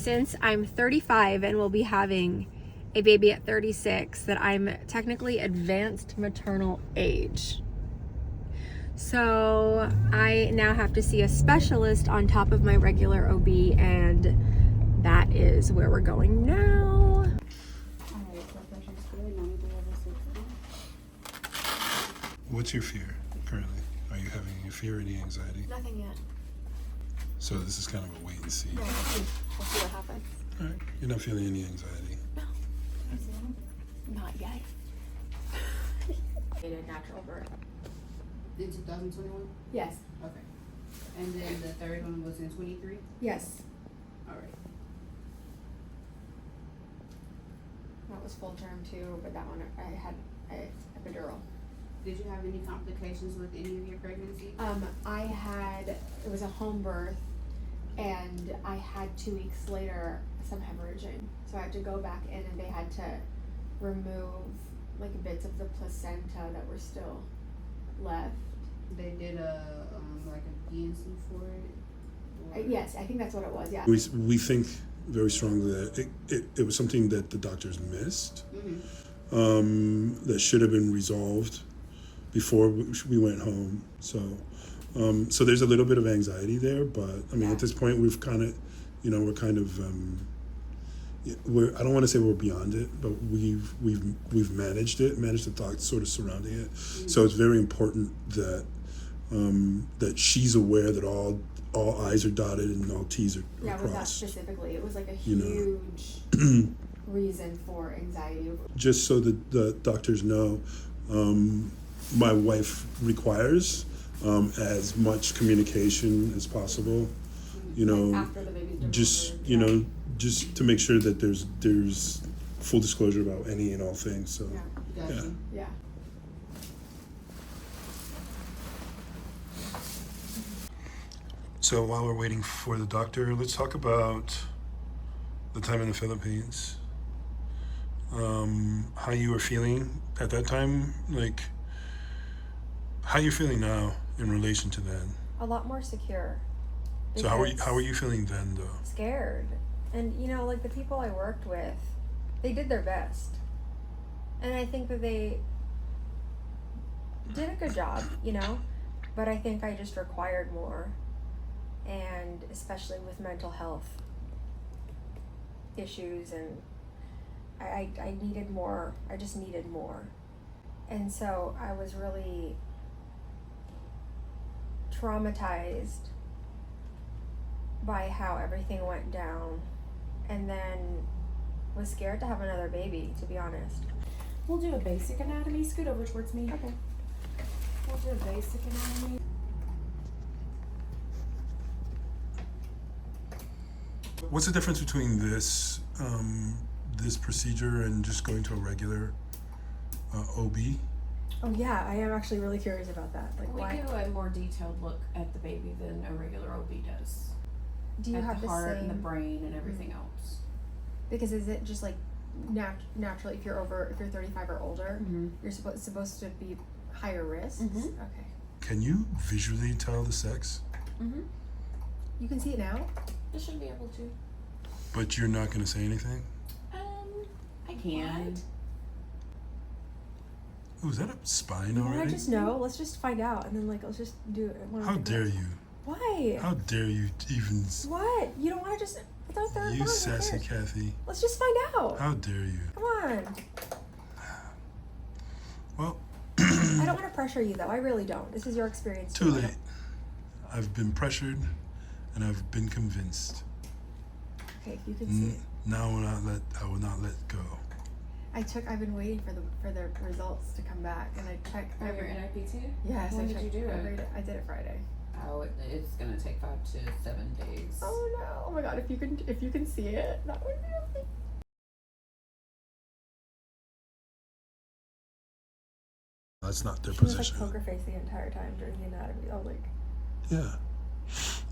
since I'm 35 and will be having a baby at 36, that I'm technically advanced maternal age. So I now have to see a specialist on top of my regular OB, and that is where we're going now. What's your fear currently? Are you having any fear or any anxiety? Nothing yet. So this is kind of a wait and see. Yeah, we'll see what happens. All right. You're not feeling any anxiety? No. Not yet. Natural birth. In 2021? Yes. Okay. And then the third one was in 23? Yes. All right. That was full term too, but that one I had a epidural. Did you have any complications with any of your pregnancy? I had, it was a home birth, and I had 2 weeks later some hemorrhaging. So I had to go back in, and they had to remove like bits of the placenta that were still left. They did a like a DNC for it? Or- Yes, I think that's what it was, yeah. We think very strongly that it was something that the doctors missed, that should have been resolved before we went home. So there's a little bit of anxiety there, but I mean, at this point, we've kind of, we're kind of, I don't want to say we're beyond it, but we've managed the thoughts sort of surrounding it. So it's very important that that she's aware that all I's are dotted and all T's are Yeah, with that crossed. specifically, it was like a huge reason for anxiety. Just so that the doctors know, my wife requires as much communication as possible. After the baby's delivered, just to make sure that there's full disclosure about any and all things. So Gotcha. Yeah. So while we're waiting for the doctor, let's talk about the time in the Philippines. How you were feeling at that time, like how you feeling now in relation to then? A lot more secure. So how are you feeling then though? Scared. And like the people I worked with, they did their best. And I think that they did a good job, but I think I just required more. And especially with mental health issues, and I needed more. I just needed more. And so I was really traumatized by how everything went down, and then was scared to have another baby, to be honest. We'll do a basic anatomy. Scoot over towards me. Okay. We'll do a basic anatomy. What's the difference between this this procedure and just going to a regular OB? Oh yeah, I am actually really curious about that. Like, We why do a more detailed look at the baby than a regular OB does. do you at have the the heart same? and the brain and everything else. Because is it just like naturally, if you're 35 or older, you're supposed to be higher risk? Okay. Can you visually tell the sex? You can see it now. I should be able to. But you're not going to say anything? I can. Oh, is that a spine Why already? just know? Let's just find out, and then let's just do it. How dare you? Why? How dare you even? What? You don't want to just throw third You sassy Kathy. Let's just find out. How dare you? Come on. Well, I don't want to pressure you though. I really don't. This is your experience. too late. I've been pressured, and I've been convinced. Okay, you can see it. Now I will not let go. I've been waiting for the results to come back, and I checked. Oh, your NIPT? Yes, When I did checked you do every it? day. I did it Friday. Oh, it's gonna take 5 to 7 days. Oh no! Oh my God! If you can see it, that would be amazing. That's not their She was position. like poker face the entire time during the anatomy. Oh, like. Yeah.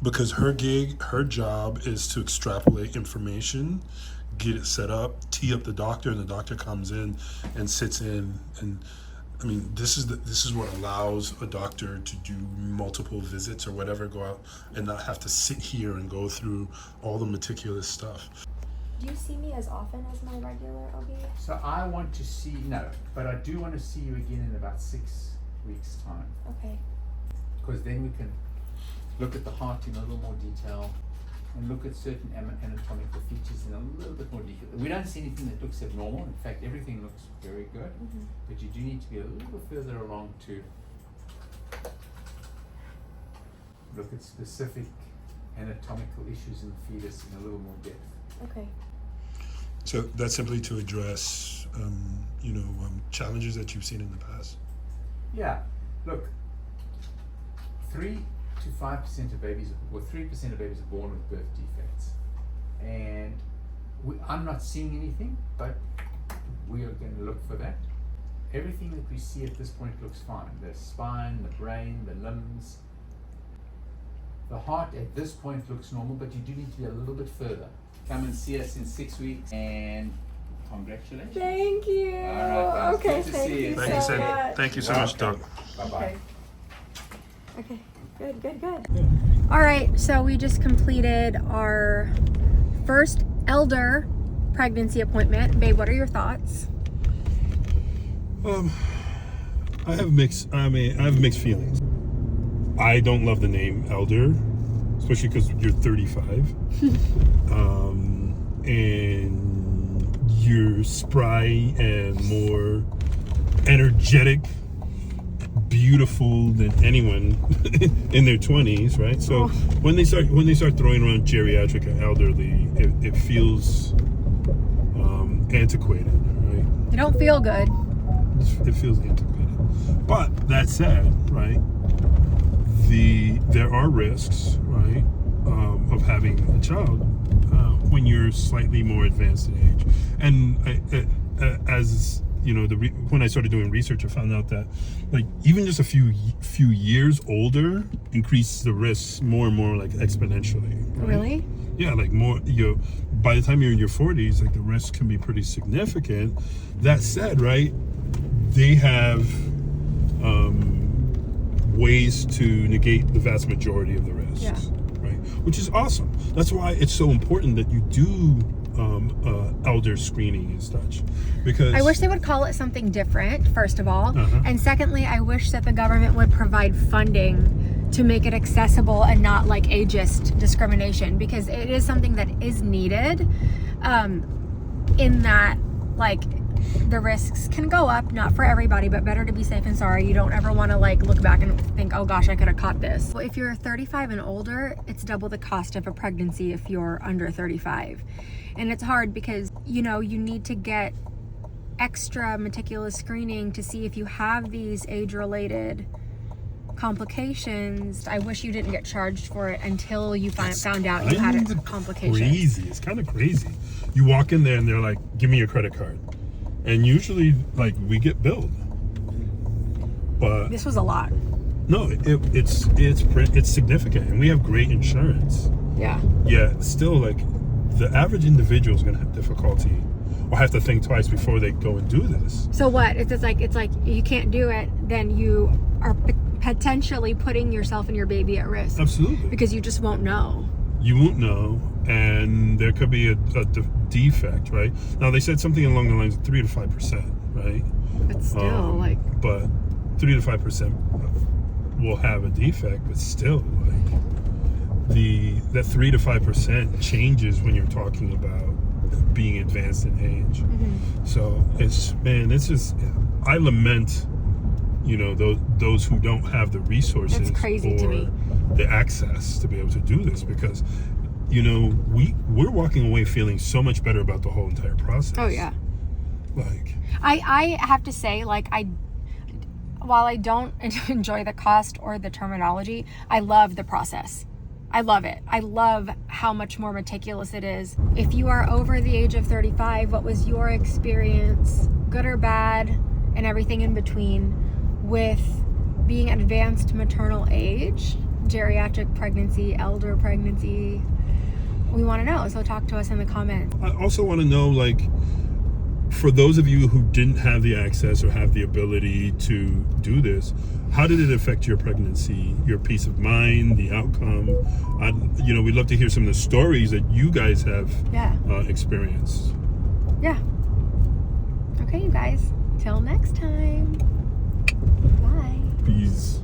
Because her job is to extrapolate information, get it set up, tee up the doctor, and the doctor comes in and sits in. And I mean, this is what allows a doctor to do multiple visits or whatever, go out and not have to sit here and go through all the meticulous stuff. Do you see me as often as my regular OB? So I want to see, no, but I do want to see you again in about 6 weeks' time. Okay. Because then we can look at the heart in a little more detail and look at certain anatomical features in a little bit more detail. We don't see anything that looks abnormal. In fact, everything looks very good. Mm-hmm. But you do need to be a little bit further along to look at specific anatomical issues in the fetus in a little more depth. Okay. So that's simply to address, challenges that you've seen in the past. Yeah, look, 3 to 5% of babies, or 3% of babies are born with birth defects. And I'm not seeing anything, but we are going to look for that. Everything that we see at this point looks fine. The spine, the brain, the limbs. The heart at this point looks normal, but you do need to be a little bit further. Come and see us in 6 weeks, and congratulations. Thank you. All right, guys. Okay, Good to thank see you you. Thank you, so Sandy. much. Thank you so much, Doug. Bye-bye. Okay. Good. All right, so we just completed our first elder pregnancy appointment. Babe, what are your thoughts? I have mixed feelings. I don't love the name elder, especially because you're 35. And you're spry and more energetic, beautiful than anyone in their 20s, right? So when they start throwing around geriatric and elderly, it feels antiquated, right? You don't feel good. It feels antiquated. But that said, right, there are risks, right, of having a child when you're slightly more advanced in age. And as you know, when I started doing research, I found out that like even just a few years older increases the risks more and more, like exponentially. Right? Really? Yeah, like more. By the time you're in your 40s, like the risk can be pretty significant. That said, right, they have ways to negate the vast majority of the risks. Yeah. Right, which is awesome. That's why it's so important that you do elder screening and such, because I wish they would call it something different, first of all. Uh-huh. And secondly, I wish that the government would provide funding to make it accessible and not like ageist discrimination, because it is something that is needed, in that like the risks can go up, not for everybody, but better to be safe than sorry. You don't ever want to like look back and think, oh gosh, I could have caught this. Well, if you're 35 and older, it's double the cost of a pregnancy if you're under 35. And it's hard because, you need to get extra meticulous screening to see if you have these age-related complications. I wish you didn't get charged for it until you found out you had a complication. Crazy. It's kind of crazy. You walk in there and they're like, give me your credit card. And usually, like, we get billed. But This was a lot. no, it's significant, and we have great insurance. Yeah. Yeah, still, like, the average individual is going to have difficulty or have to think twice before they go and do this. So what? It's like you can't do it, then you are potentially putting yourself and your baby at risk. Absolutely. Because you just won't know. You won't know, and there could be a defect, right? Now, they said something along the lines of 3 to 5%, right? But still, But 3 to 5% will have a defect, but still, like, that 3 to 5% changes when you're talking about being advanced in age. Mm-hmm. So it's just, I lament, those who don't have the resources It's crazy to me. the access to be able to do this, because we're walking away feeling so much better about the whole entire process. Oh yeah. Like, I have to say, like, while I don't enjoy the cost or the terminology, I love the process. I love it. I love how much more meticulous it is. If you are over the age of 35, what was your experience, good or bad, and everything in between, with being at advanced maternal age, geriatric pregnancy, elder pregnancy? We want to know, so talk to us in the comments. I also want to know, like, for those of you who didn't have the access or have the ability to do this, how did it affect your pregnancy, your peace of mind, the outcome? We'd love to hear some of the stories that you guys have experienced. Yeah. Okay, you guys. Till next time. Bye. Peace.